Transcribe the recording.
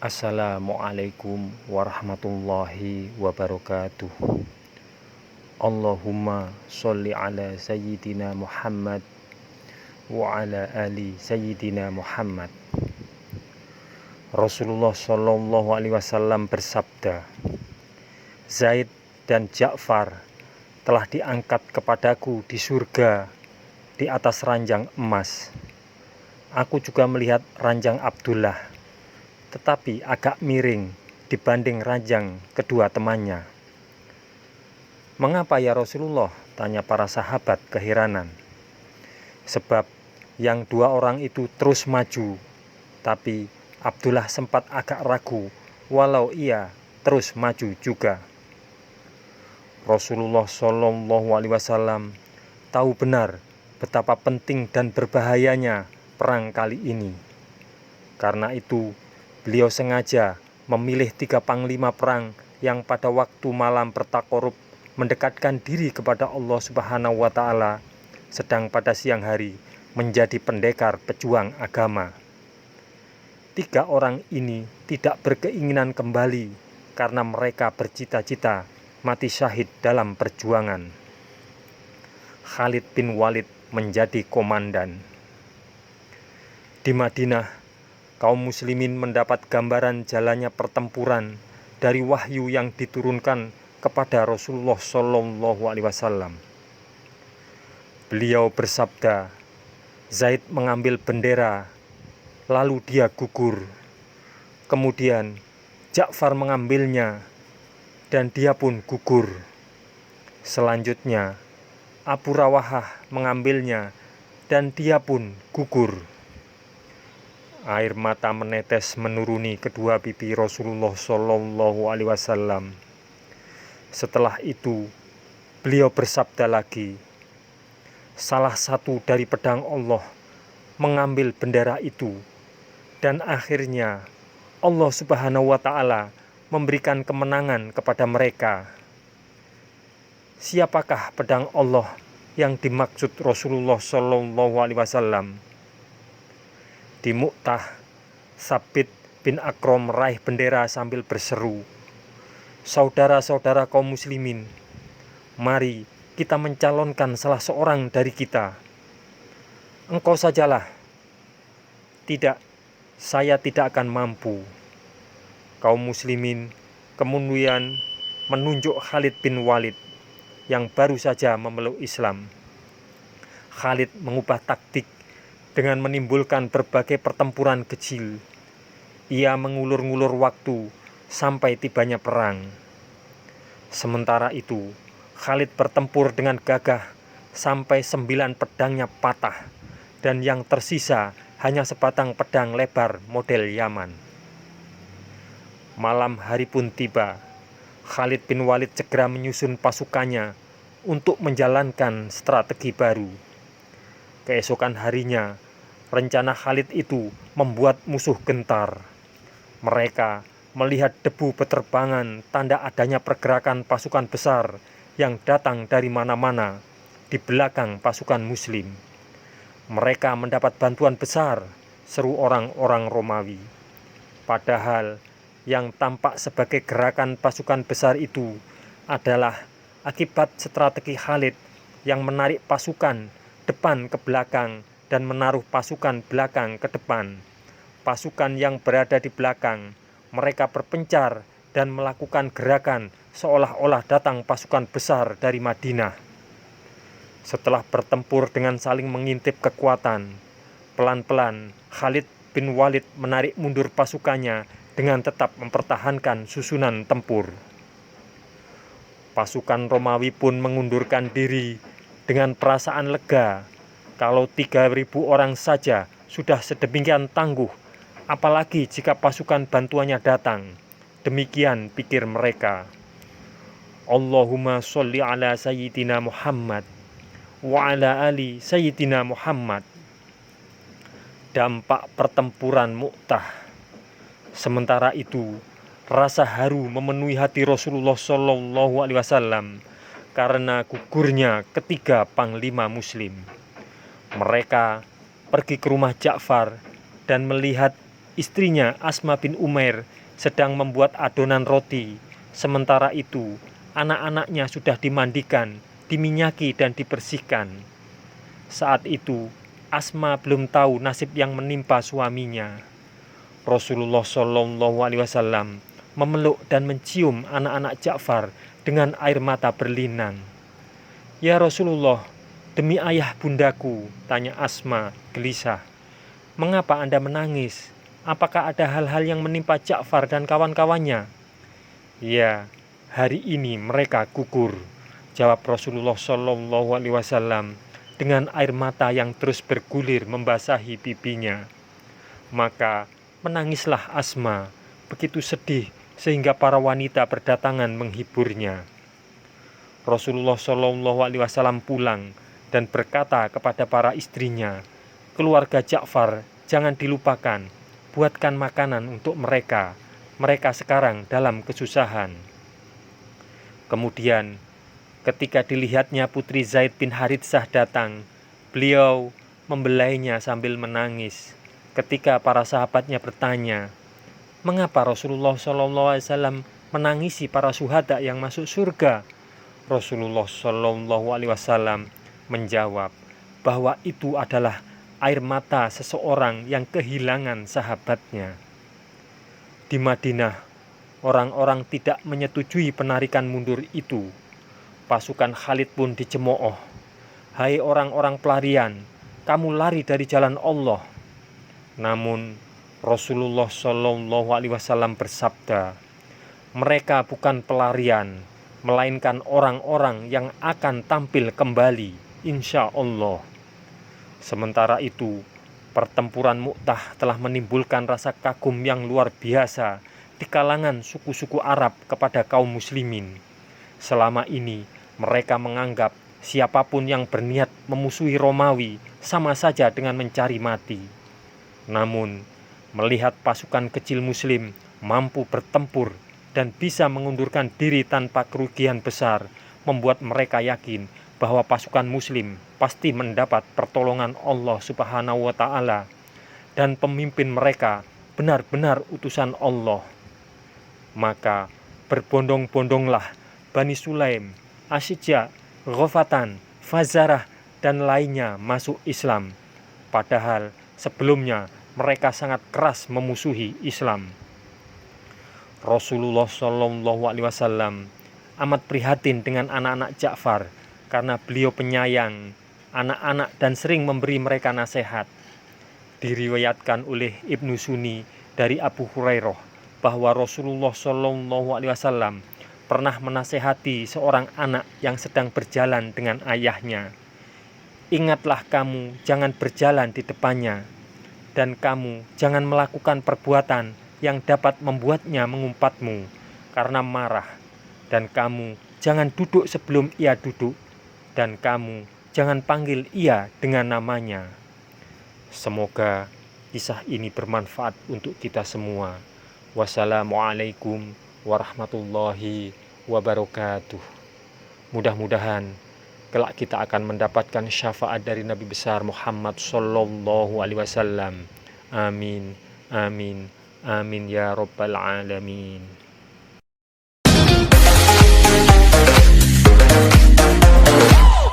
Assalamualaikum warahmatullahi wabarakatuh. Allahumma sholli ala sayyidina Muhammad wa ala ali sayyidina Muhammad. Rasulullah Shallallahu Alaihi Wasallam bersabda, Zaid dan Ja'far telah diangkat kepadaku di surga di atas ranjang emas. Aku juga melihat ranjang Abdullah, tetapi agak miring dibanding ranjang kedua temannya. Mengapa ya Rasulullah? Tanya para sahabat keheranan. Sebab yang dua orang itu terus maju, tapi Abdullah sempat agak ragu walau ia terus maju juga. Rasulullah Shallallahu Alaihi Wasallam tahu benar betapa penting dan berbahayanya perang kali ini. Karena itu, beliau sengaja memilih 3 panglima perang yang pada waktu malam bertakorup mendekatkan diri kepada Allah Subhanahu wa Ta'ala, sedang pada siang hari menjadi pendekar pejuang agama. 3 orang ini tidak berkeinginan kembali karena mereka bercita-cita mati syahid dalam perjuangan. Khalid bin Walid menjadi komandan. Di Madinah, kaum muslimin mendapat gambaran jalannya pertempuran dari wahyu yang diturunkan kepada Rasulullah Shallallahu Alaihi Wasallam. Beliau bersabda, Zaid mengambil bendera, lalu dia gugur. Kemudian Ja'far mengambilnya, dan dia pun gugur. Selanjutnya, Abu Rawahah mengambilnya, dan dia pun gugur. Air mata menetes menuruni kedua pipi Rasulullah Shallallahu Alaihi Wasallam. Setelah itu, beliau bersabda lagi, salah satu dari pedang Allah mengambil bendera itu, dan akhirnya Allah Subhanahu wa Ta'ala memberikan kemenangan kepada mereka. Siapakah pedang Allah yang dimaksud Rasulullah Shallallahu Alaihi Wasallam? Di Mu'tah, Sabit bin Akrom meraih bendera sambil berseru, saudara-saudara kaum muslimin, mari kita mencalonkan salah seorang dari kita. Engkau sajalah. Tidak, saya tidak akan mampu. Kaum muslimin kemudian menunjuk Khalid bin Walid yang baru saja memeluk Islam. Khalid mengubah taktik dengan menimbulkan berbagai pertempuran kecil. Ia mengulur-ngulur waktu sampai tibanya perang. Sementara itu, Khalid bertempur dengan gagah sampai 9 pedangnya patah, dan yang tersisa hanya sebatang pedang lebar model Yaman. Malam hari pun tiba. Khalid bin Walid segera menyusun pasukannya untuk menjalankan strategi baru. Keesokan harinya, rencana Khalid itu membuat musuh gentar. Mereka melihat debu beterbangan, tanda adanya pergerakan pasukan besar yang datang dari mana-mana di belakang pasukan Muslim. Mereka mendapat bantuan besar, seru orang-orang Romawi. Padahal yang tampak sebagai gerakan pasukan besar itu adalah akibat strategi Khalid yang menarik pasukan depan ke belakang dan menaruh pasukan belakang ke depan. Pasukan yang berada di belakang, mereka berpencar dan melakukan gerakan seolah-olah datang pasukan besar dari Madinah. Setelah bertempur dengan saling mengintip kekuatan, pelan-pelan Khalid bin Walid menarik mundur pasukannya dengan tetap mempertahankan susunan tempur. Pasukan Romawi pun mengundurkan diri dengan perasaan lega. Kalau 3.000 orang saja sudah sedemikian tangguh, apalagi jika pasukan bantuannya datang. Demikian pikir mereka. Allahumma sholli ala sayyidina Muhammad wa ala ali sayyidina Muhammad. Dampak pertempuran Mu'tah. Sementara itu, rasa haru memenuhi hati Rasulullah Shallallahu Alaihi Wasallam karena gugurnya ketiga panglima Muslim. Mereka pergi ke rumah Ja'far dan melihat istrinya Asma bin Umair sedang membuat adonan roti. Sementara itu, anak-anaknya sudah dimandikan, diminyaki dan dibersihkan. Saat itu, Asma belum tahu nasib yang menimpa suaminya. Rasulullah Shallallahu Alaihi Wasallam memeluk dan mencium anak-anak Ja'far dengan air mata berlinang. "Ya Rasulullah, demi ayah bundaku," tanya Asma gelisah. "Mengapa Anda menangis? Apakah ada hal-hal yang menimpa Ja'far dan kawan-kawannya?" "Ya, hari ini mereka gugur," jawab Rasulullah Shallallahu Alaihi Wasallam dengan air mata yang terus bergulir membasahi pipinya. Maka menangislah Asma, begitu sedih sehingga para wanita berdatangan menghiburnya. Rasulullah Shallallahu Alaihi Wasallam pulang dan berkata kepada para istrinya, "Keluarga Ja'far jangan dilupakan, buatkan makanan untuk mereka. Mereka sekarang dalam kesusahan." Kemudian, ketika dilihatnya putri Zaid bin Haritsah datang, beliau membelainya sambil menangis. Ketika para sahabatnya bertanya, "Mengapa Rasulullah SAW menangisi para syuhada yang masuk surga?" Rasulullah SAW menjawab bahwa itu adalah air mata seseorang yang kehilangan sahabatnya. Di Madinah, orang-orang tidak menyetujui penarikan mundur itu. Pasukan Khalid pun dicemooh. "Hai orang-orang pelarian, kamu lari dari jalan Allah." Namun Rasulullah Shallallahu Alaihi Wasallam bersabda, "Mereka bukan pelarian, melainkan orang-orang yang akan tampil kembali, insya Allah." Sementara itu, pertempuran Mu'tah telah menimbulkan rasa kagum yang luar biasa di kalangan suku-suku Arab kepada kaum muslimin. Selama ini mereka menganggap siapapun yang berniat memusuhi Romawi sama saja dengan mencari mati. Namun, melihat pasukan kecil muslim mampu bertempur dan bisa mengundurkan diri tanpa kerugian besar, membuat mereka yakin bahwa pasukan muslim pasti mendapat pertolongan Allah Subhanahu wa Ta'ala, dan pemimpin mereka benar-benar utusan Allah. Maka berbondong-bondonglah Bani Sulaim, Asyja, Ghafatan, Fazarah, dan lainnya masuk Islam. Padahal sebelumnya mereka sangat keras memusuhi Islam. Rasulullah Shallallahu Alaihi Wasallam amat prihatin dengan anak-anak Ja'far karena beliau penyayang anak-anak dan sering memberi mereka nasihat. Diriwayatkan oleh Ibnu Sunni dari Abu Hurairah bahwa Rasulullah Shallallahu Alaihi Wasallam pernah menasehati seorang anak yang sedang berjalan dengan ayahnya. "Ingatlah kamu jangan berjalan di depannya, dan kamu jangan melakukan perbuatan yang dapat membuatnya mengumpatmu karena marah, dan kamu jangan duduk sebelum ia duduk, dan kamu jangan panggil ia dengan namanya." Semoga kisah ini bermanfaat untuk kita semua. Wassalamualaikum warahmatullahi wabarakatuh. Mudah-mudahan kelak kita akan mendapatkan syafaat dari Nabi besar Muhammad Sallallahu Alaihi Wasallam. Amin, amin, amin ya Rabbal Alamin.